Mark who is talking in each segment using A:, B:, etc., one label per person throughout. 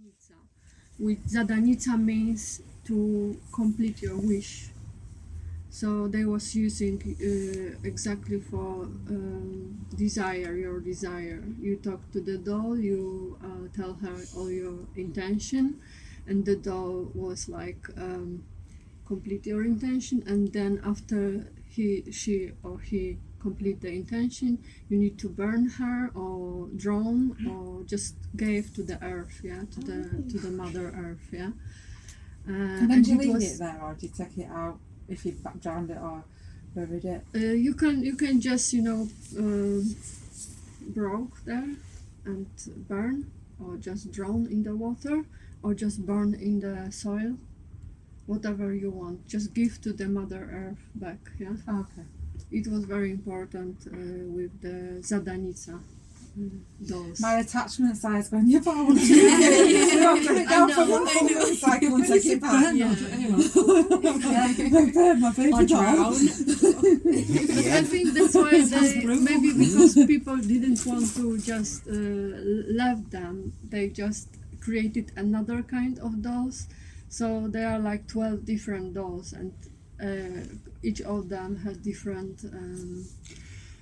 A: zadanica, which zadanica means to complete your wish. So they was using exactly for your desire. You talk to the doll, you tell her all your intention, and the doll was like complete your intention, and then after she or he complete the intention, you need to burn her or drown or just give to the earth, to the mother earth,
B: And then do you leave it there, or do you take it out if you drowned it or buried it?
A: You can just broke there and burn, or just drown in the water, or just burn in the soil, whatever you want. Just give to the mother earth back.
B: Okay.
A: It was very important with the zadanica dolls.
B: My attachment size going, yeah, but I want to do it. So I've got it down for one full cycle and take it back.
A: Yeah.
B: Burn my baby doll.
A: I think that's why maybe because people didn't want to just leave them, they just created another kind of dolls. So there are like 12 different dolls, and each of them has different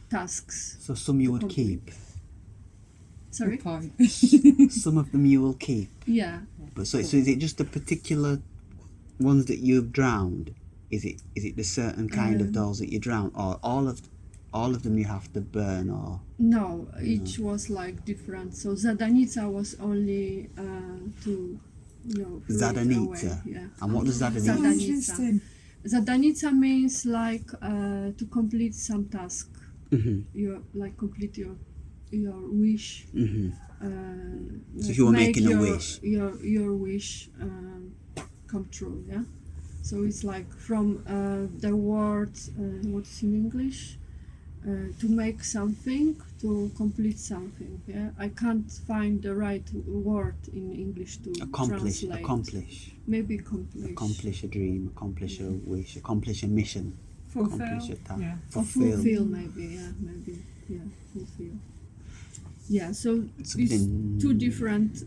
A: tasks.
C: So some you would keep.
A: Sorry?
B: Good point.
C: Some of them you will keep.
A: Yeah.
C: But so is it just the particular ones that you've drowned? Is it the certain kind of dolls that you drown, or all of them you have to burn, or?
A: No, each was like different. So zadanica was only to throw it
C: Zadanica?
A: away. Yeah.
C: And what does Zadanica?
A: Zadanica.
B: Interesting.
A: Zadanica means like to complete some task.
C: Mm-hmm.
A: Complete your wish.
C: Mm-hmm. So if you were
A: make
C: making a wish.
A: your wish come true. Yeah. So it's like from the word what's in English, to make something, to complete something. Yeah, I can't find the right word in English to translate.
C: Accomplish.
A: Maybe accomplish.
C: Accomplish a dream. Accomplish a wish. Accomplish a mission.
A: Fulfill.
C: Accomplish a task.
B: Yeah.
A: Or fulfill, maybe. Fulfill. Yeah, so it's two different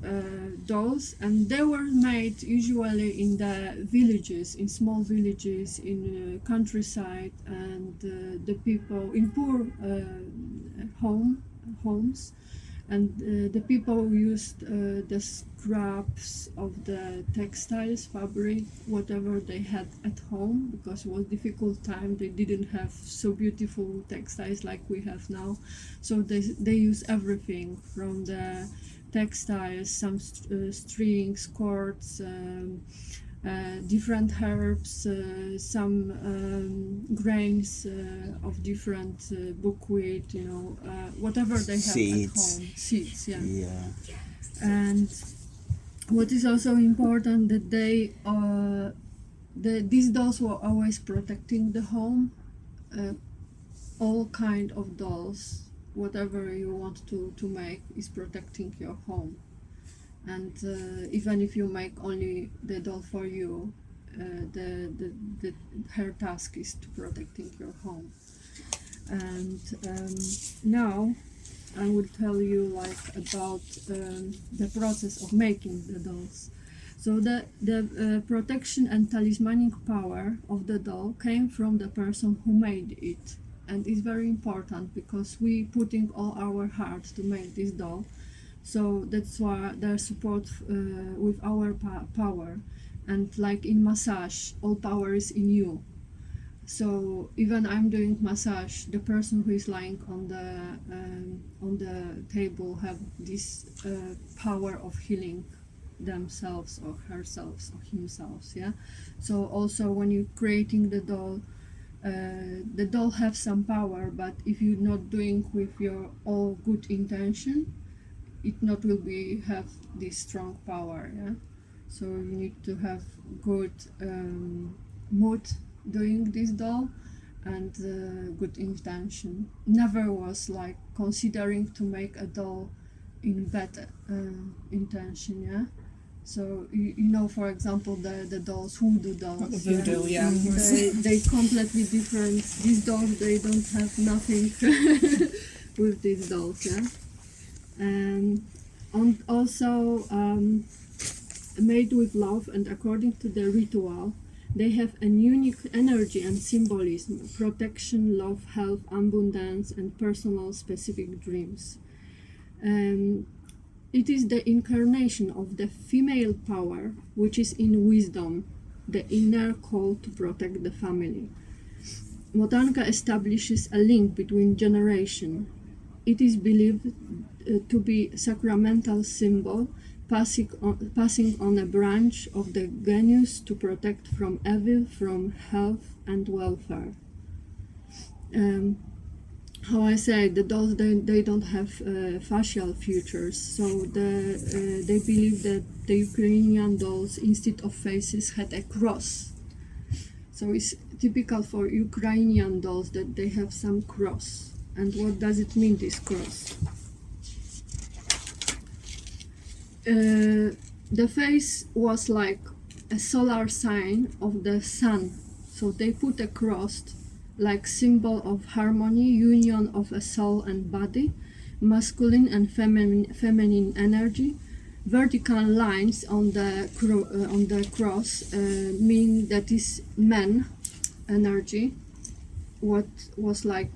A: dolls, and they were made usually in the villages, in small villages, in countryside, and the people in poor homes, and the people used the scraps of the textiles, fabric, whatever they had at home, because it was difficult time. They didn't have so beautiful textiles like we have now, so they use everything from the textiles, some strings, cords, different herbs, some grains of different buckwheat, whatever they have
C: Seeds.
A: at home. Seeds, yeah.
C: Yeah.
A: And what is also important that these dolls were always protecting the home. All kind of dolls, whatever you want to make, is protecting your home. And even if you make only the doll for you, her task is to protecting your home. And now I will tell you about the process of making the dolls. So the protection and talismanic power of the doll came from the person who made it, and it's very important because we putting all our heart to make this doll. So that's why their support with our power, and like in massage, all power is in you. So even I'm doing massage, the person who is lying on the table have this power of healing themselves or herself or himself. Yeah. So also when you're creating the doll have some power, but if you're not doing with your all good intention, it not will have this strong power. Yeah. So you need to have good mood doing this doll, and good intention. Never was like considering to make a doll in bad intention. Yeah. So for example, the dolls, voodoo dolls.
B: The voodoo, yeah.
A: They completely different. These dolls, they don't have nothing with these dolls. Yeah. And also made with love, and according to the ritual, they have a unique energy and symbolism: protection, love, health, abundance, and personal specific dreams. It is the incarnation of the female power, which is in wisdom, the inner call to protect the family. Motanka establishes a link between generations. It is believed to be a sacramental symbol, passing on a branch of the genius to protect from evil, from health and welfare. How I say, the dolls, they don't have facial features, so they believe that the Ukrainian dolls, instead of faces, had a cross. So it's typical for Ukrainian dolls that they have some cross. And what does it mean, this cross? The face was like a solar sign of the sun, so they put a cross like symbol of harmony, union of a soul and body, masculine and feminine energy. Vertical lines on the cross mean that is man energy. What was like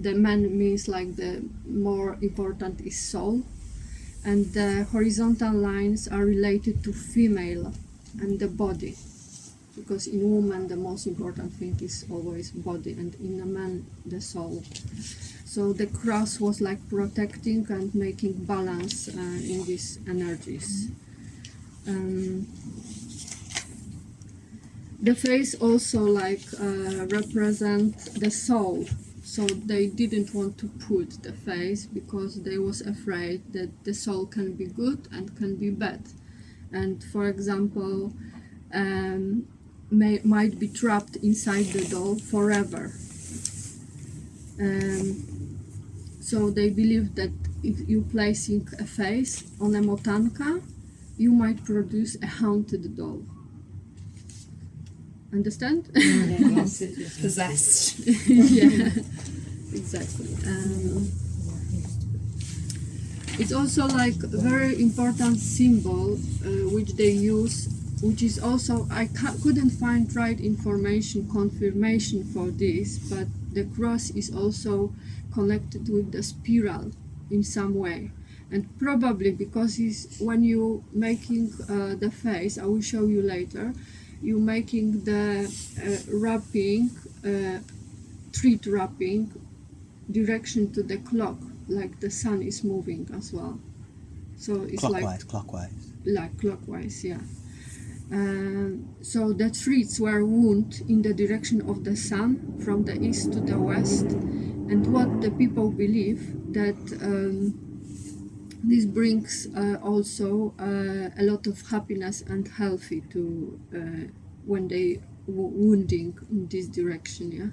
A: the man means like the more important is soul, and the horizontal lines are related to female and the body, because in woman the most important thing is always body, and in a man the soul. So the cross was like protecting and making balance in these energies. The face also like represent the soul, so they didn't want to put the face because they was afraid that the soul can be good and can be bad, and for example might be trapped inside the doll forever. So they believe that if you placing a face on a motanka, you might produce a haunted doll. Understand?
B: Yes, it is possessed.
A: Yeah, exactly. It's also like a very important symbol which they use, which is also, I couldn't find right information, confirmation for this, but the cross is also connected with the spiral in some way. And probably because when you making the face, I will show you later, you making the wrapping, thread wrapping direction to the clock, like the sun is moving as well. So it's
C: clockwise.
A: Like clockwise, yeah. So the threads were wound in the direction of the sun from the east to the west, and what the people believe that this brings also a lot of happiness and healthy to when they wounding in this direction. Yeah.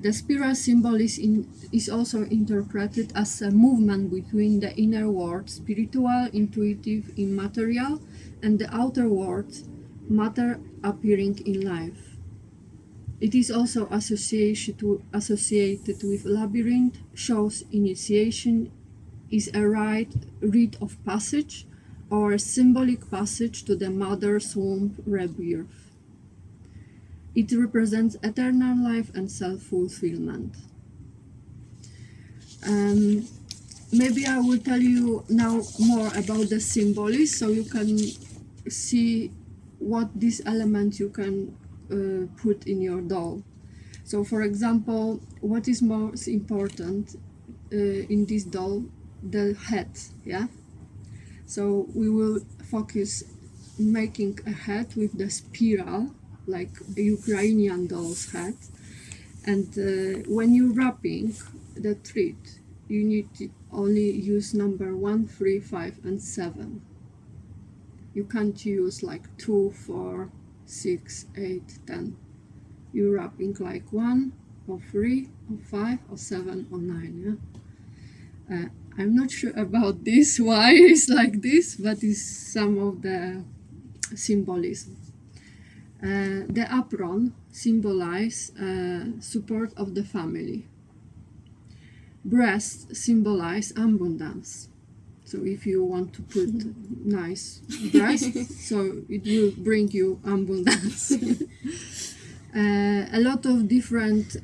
A: The spiral symbol is also interpreted as a movement between the inner world, spiritual, intuitive, immaterial, and the outer world, matter appearing in life. It is also associated with labyrinth, shows initiation is a rite of passage or a symbolic passage to the mother's womb rebirth. It represents eternal life and self-fulfillment. Maybe I will tell you now more about the symbolism, so you can see what this element you can put in your doll. So for example, what is most important in this doll? The head, yeah? So we will focus making a head with the spiral, like a Ukrainian doll's head. And when you're wrapping the thread, you need to only use number 1, 3, 5, and 7. You can't use like 2, 4, 6, 8, 10. You're wrapping like 1 or 3 or 5 or 7 or 9, yeah? I'm not sure about this, why it's like this, but it's some of the symbolism. The apron symbolize support of the family. Breast symbolize abundance. So if you want to put nice breasts, so it will bring you abundance. A lot of different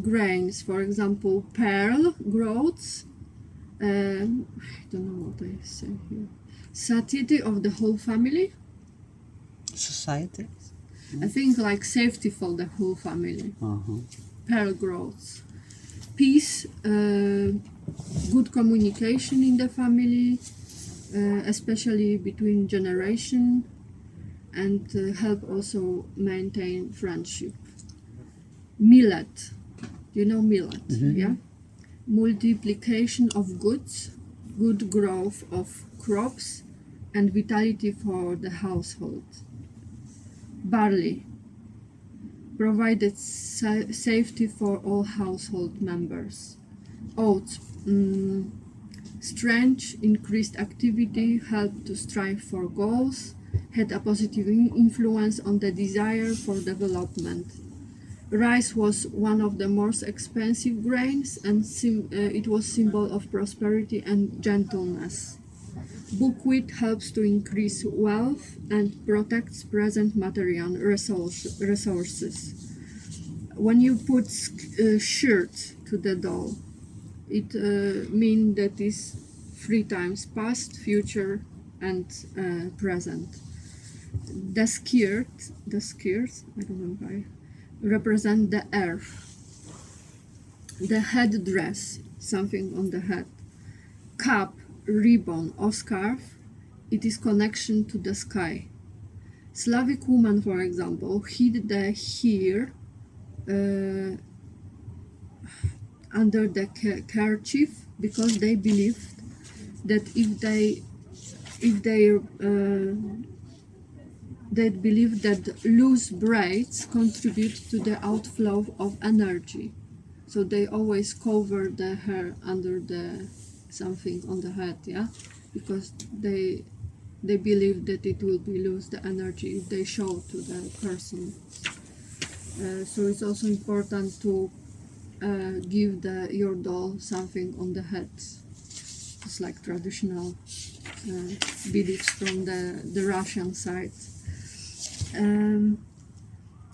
A: grains, for example, pearl groats. I don't know what I say here. Satiety of the whole family.
C: Society?
A: I think like safety for the whole family.
C: Uh-huh.
A: Pearl groats. Peace, good communication in the family, especially between generation, and help also maintain friendship. Millet, you know millet, yeah? Multiplication of goods, good growth of crops, and vitality for the household. Barley, provided safety for all household members. Oats, strength, increased activity, help to strive for goals, had a positive influence on the desire for development. Rice was one of the most expensive grains, and it was symbol of prosperity and gentleness. Buckwheat helps to increase wealth and protects present material resources. When you put shirt to the doll, it means that is 3 times past, future, and present. The skirts, I don't know why, represent the earth. The headdress, something on the head. Cap, ribbon or scarf, it is connection to the sky. Slavic women, for example, hid their hair under the kerchief because they believed that they believe that loose braids contribute to the outflow of energy, so they always cover the hair under the something on the head, yeah, because they believe that it will be lose the energy if they show to the person. So it's also important to give your doll something on the head. It's like traditional beliefs from the Russian side.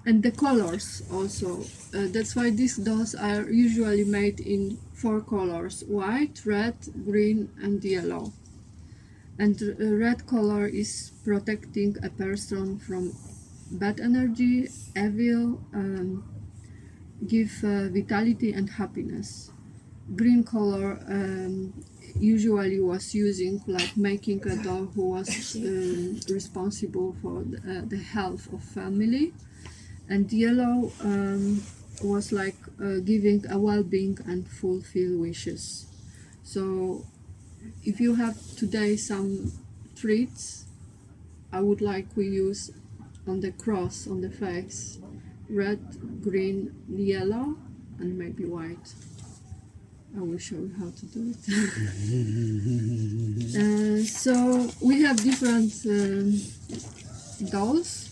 A: And the colors also. That's why these dolls are usually made in 4 colors: white, red, green, and yellow. And red color is protecting a person from bad energy, evil, give vitality and happiness. Green color usually was using like making a doll who was responsible for the health of family, and yellow was like giving a well-being and fulfill wishes. So if you have today some treats, I would like we use on the cross on the face red, green, yellow, and maybe white. I will show you how to do it. So we have different dolls.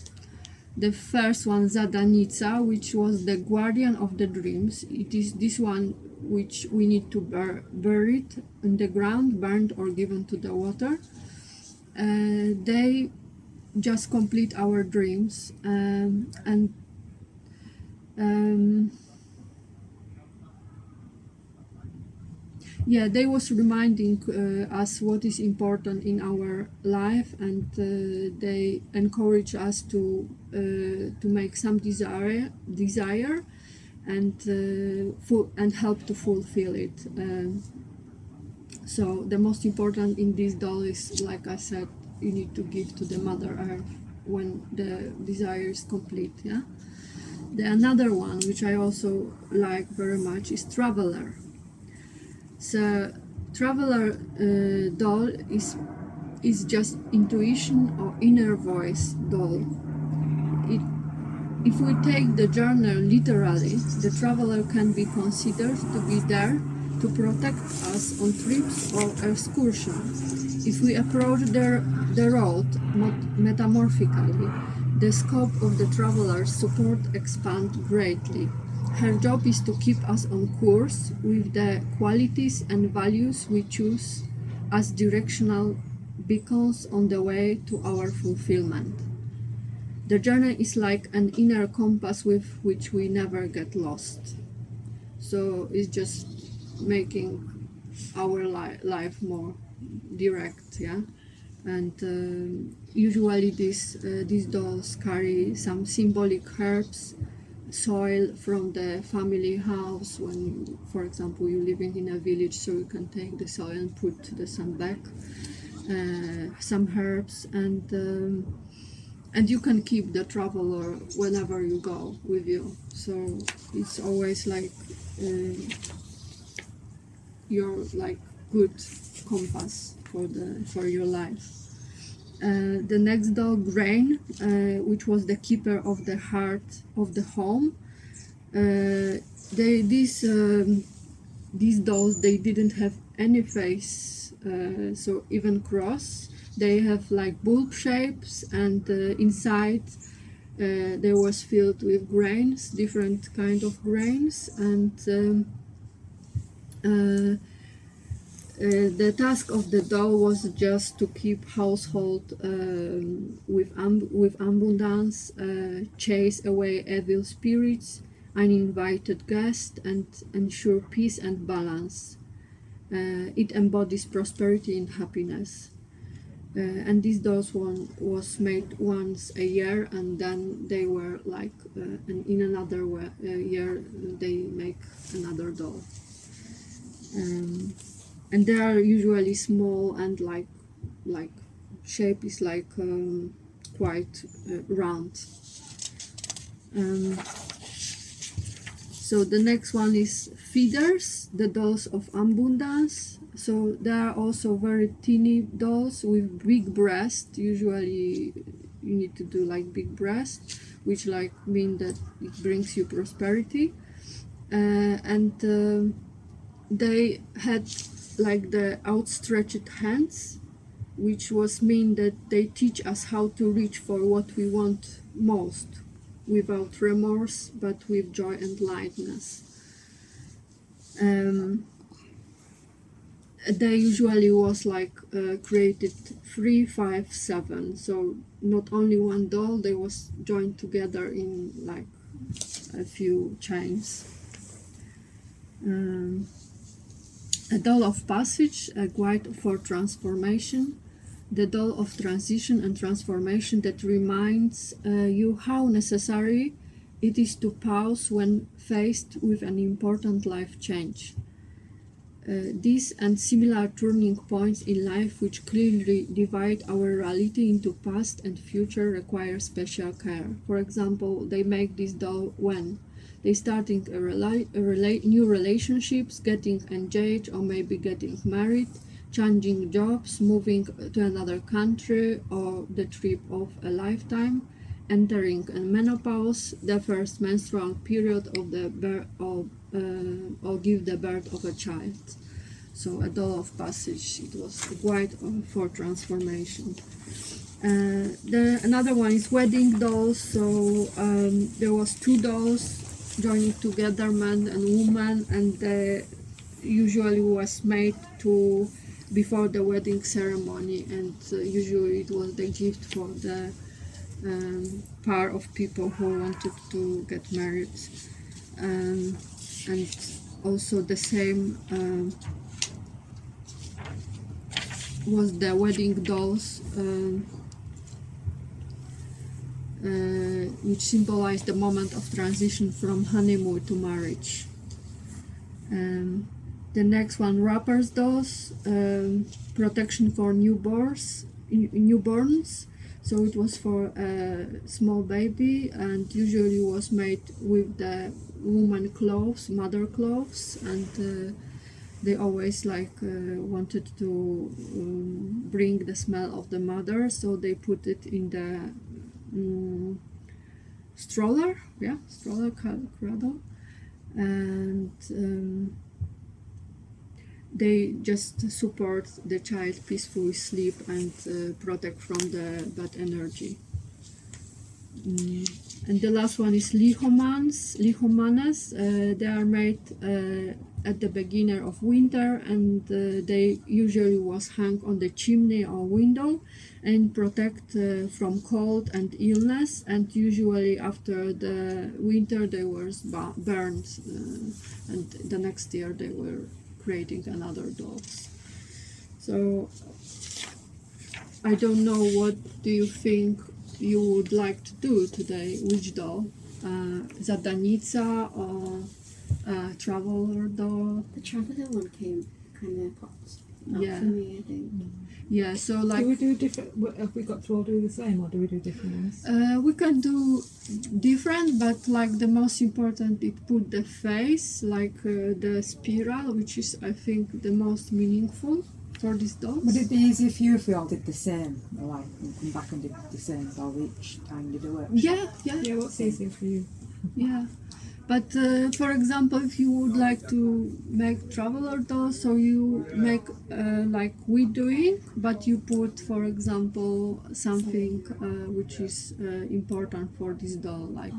A: The first one, Zadanica, which was the guardian of the dreams. It is this one which we need to bury it in the ground, burned or given to the water. They just complete our dreams, yeah, they was reminding us what is important in our life, and they encourage us to make some desire and help to fulfill it. So the most important in this doll is, like I said, you need to give to the Mother Earth when the desire is complete. Yeah. The another one which I also like very much is Traveler. So Traveler doll is just intuition or inner voice doll. If we take the journal literally, the traveler can be considered to be there to protect us on trips or excursions. If we approach the road metamorphically, the scope of the traveler's support expands greatly. Her job is to keep us on course with the qualities and values we choose as directional beacons on the way to our fulfillment. The journey is like an inner compass with which we never get lost. So it's just making our life more direct, yeah. And usually these dolls carry some symbolic herbs, soil from the family house. When, for example, you're living in a village, so you can take the soil and put some back, some herbs, and you can keep the traveler whenever you go with you. So it's always like your like good compass for your life. The next doll, Grain, which was the keeper of the heart of the home. These dolls, they didn't have any face, so even cross. They have like bulb shapes, and inside they was filled with grains, different kind of grains, and the task of the doll was just to keep household with abundance, chase away evil spirits, uninvited guests, and ensure peace and balance. It embodies prosperity and happiness. And this dolls one was made once a year, and then they were like, and in another year they make another doll. And they are usually small, and like shape is like quite round. So the next one is feeders, the dolls of abundance. So they are also very teeny dolls with big breast. Usually you need to do like big breast, which like mean that it brings you prosperity. And they had like the outstretched hands, which was mean that they teach us how to reach for what we want most, without remorse, but with joy and lightness. They usually was like created 3, 5, 7. So not only one doll, they was joined together in like a few chains. A doll of passage, a guide for transformation. The doll of transition and transformation that reminds you how necessary it is to pause when faced with an important life change. These and similar turning points in life, which clearly divide our reality into past and future, require special care. For example, they make this doll when they starting new relationships, getting engaged, or maybe getting married, changing jobs, moving to another country, or the trip of a lifetime, entering a menopause, the first menstrual period of the birth or give the birth of a child. So a doll of passage, it was a guide for transformation. Another one is wedding dolls. So there was 2 dolls joining together, man and woman, and they usually was made to before the wedding ceremony, and usually it was the gift for the pair of people who wanted to get married. And also the same was the wedding dolls, which symbolized the moment of transition from honeymoon to marriage. The next one, wrappers dolls, protection for newborns. So it was for a small baby, and usually was made with the woman clothes, mother clothes, and they always like wanted to bring the smell of the mother, so they put it in the stroller cradle, and they just support the child peacefully sleep and protect from the bad energy. And the last one is lihomanes. They are made at the beginning of winter, and they usually was hung on the chimney or window and protect from cold and illness. And usually after the winter they were burned, and the next year they were creating another dolls. So I don't know, what do you think you would like to do today? Which doll? Zadanica or traveler doll?
D: The traveller one came kind of popped up
A: Yeah.
D: for me, I think.
A: Yeah, so like
B: Do we do different? Have we got to all do the same, or do we do different ones?
A: we can do different, but like the most important, it put the face, like the spiral, which is I think the most meaningful for these dolls.
B: Would it be easier for you if we all did the same, or like and come back and did the same doll each time you do it?
A: Yeah, yeah,
B: Yeah, what's easier for you?
A: yeah. But for example, if you would like to make traveler dolls, so you make like we doing, but you put, for example, something which is important for this doll, like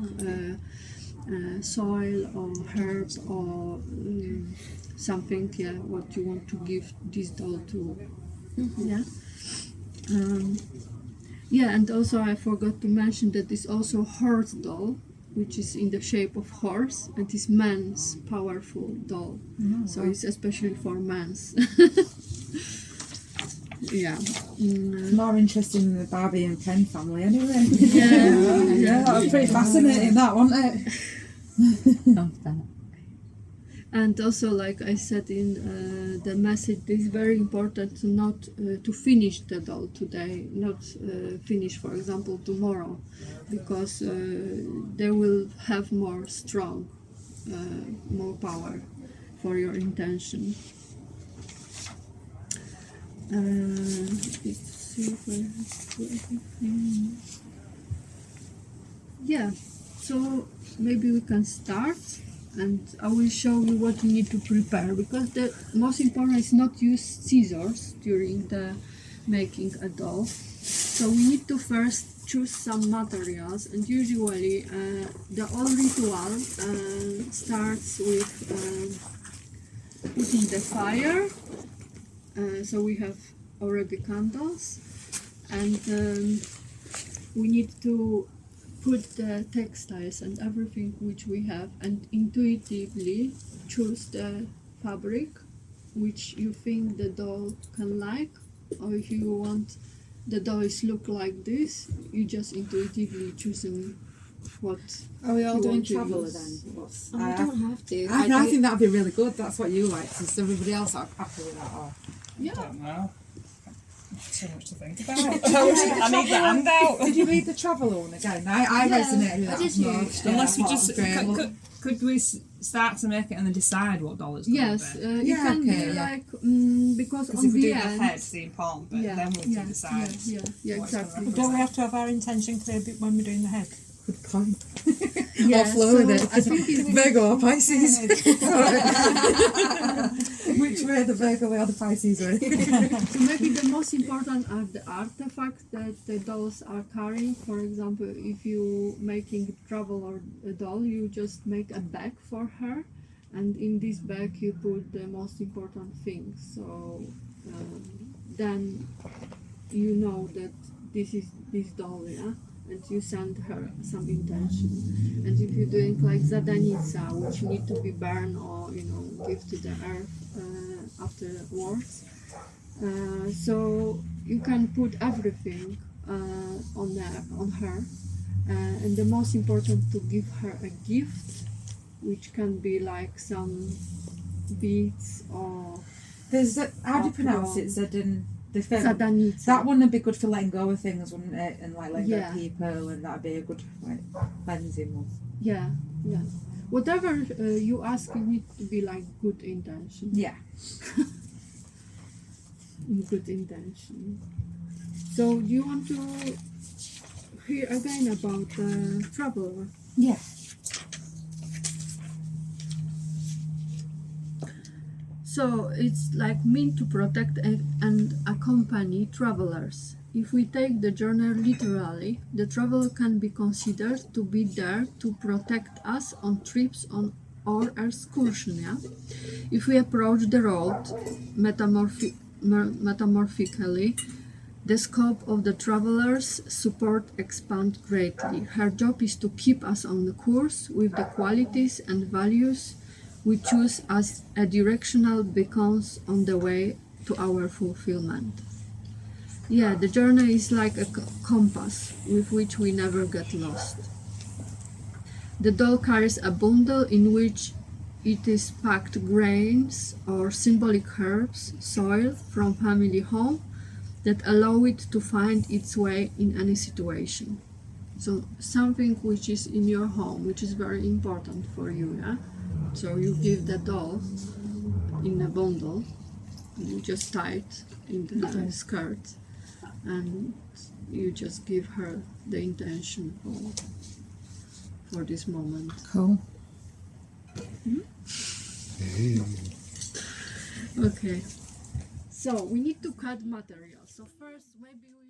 A: soil or herb or something, yeah, what you want to give this doll to. Yeah. Yeah, and also I forgot to mention that it's also horse doll, which is in the shape of horse, and is men's powerful doll. So it's especially for men's. Yeah.
B: More interesting than the Barbie and Ken family, anyway.
A: Yeah.
B: Yeah, that was pretty fascinating, that, wasn't it?
E: Love that.
A: And also, like I said in the message, it's very important to not to finish the doll today, not finish, for example, tomorrow, because they will have more strong, more power for your intention. Let's see if I have to everything. Yeah, so maybe we can start. And I will show you what you need to prepare, because the most important is not use scissors during the making a doll. So we need to first choose some materials, and usually the whole ritual starts with putting the fire. So we have already candles, and we need to put the textiles and everything which we have, and intuitively choose the fabric which you think the doll can like, or if you want the dolls look like this, you just intuitively choosing what.
B: Are we all
A: You
B: doing
A: want to
B: traveller
A: use.
B: then? What's,
D: Oh, I don't have to.
B: I think that'd be really good. That's what you like. Is everybody else happy with that? Or?
A: Yeah.
F: I don't know. So much to think about. I need the handout.
B: Did you read the traveller one again? I
D: Yeah,
B: resonated with
D: I
B: that
D: did too.
B: most.
F: Unless we
B: I thought
F: just
B: it was great.
F: could we start to make it and then decide what doll it's going
A: Yes,
F: to be?
A: it
B: Yeah,
A: can
B: okay,
A: be
B: yeah.
A: like because
F: Because
A: on
F: if we
A: the
F: do
A: end.
F: the head, the important bit,
A: Yeah,
F: then we
A: yeah,
F: can decide.
A: yeah,
F: what it's
A: exactly.
F: gonna
E: Don't we have to have our intention clear when we're doing the head?
B: Good point.
A: Yeah,
B: I'll flow with
A: so
B: it.
A: I think it's
B: Virgo or Pisces? Which way, the Virgo way or the Pisces way?
A: So maybe the most important are the artifacts that the dolls are carrying. For example, if you making travel or a doll, you just make a bag for her, and in this bag you put the most important things. So then you know that this is this doll, yeah, and you send her some intention. And if you're doing like zadanica, which need to be burned or give to the earth afterwards. So you can put everything on her, and the most important to give her a gift, which can be like some beads or
B: There's how do you pronounce it?
A: zadanica.
B: That one would be good for letting go of things, wouldn't it? And like letting go
A: Yeah.
B: of people, and that'd be a good like cleansing one.
A: Yeah. Whatever you ask, you need to be like good intention.
B: Yeah.
A: Good intention. So do you want to hear again about travel?
B: Yeah.
A: So it's like meant to protect and accompany travelers. if we take the journey literally, the traveler can be considered to be there to protect us on trips or excursion. Yeah? If we approach the road metamorphically, the scope of the traveler's support expands greatly. Her job is to keep us on the course with the qualities and values we choose as a directional beacons on the way to our fulfillment. Yeah, the journey is like a compass with which we never get lost. The doll carries a bundle in which it is packed grains or symbolic herbs, soil from family home that allow it to find its way in any situation. So something which is in your home, which is very important for you, yeah? So you give the doll in a bundle, you just tie it in the skirt, and you just give her the intention for this moment.
B: Cool.
A: Okay. So we need to cut material. So first maybe we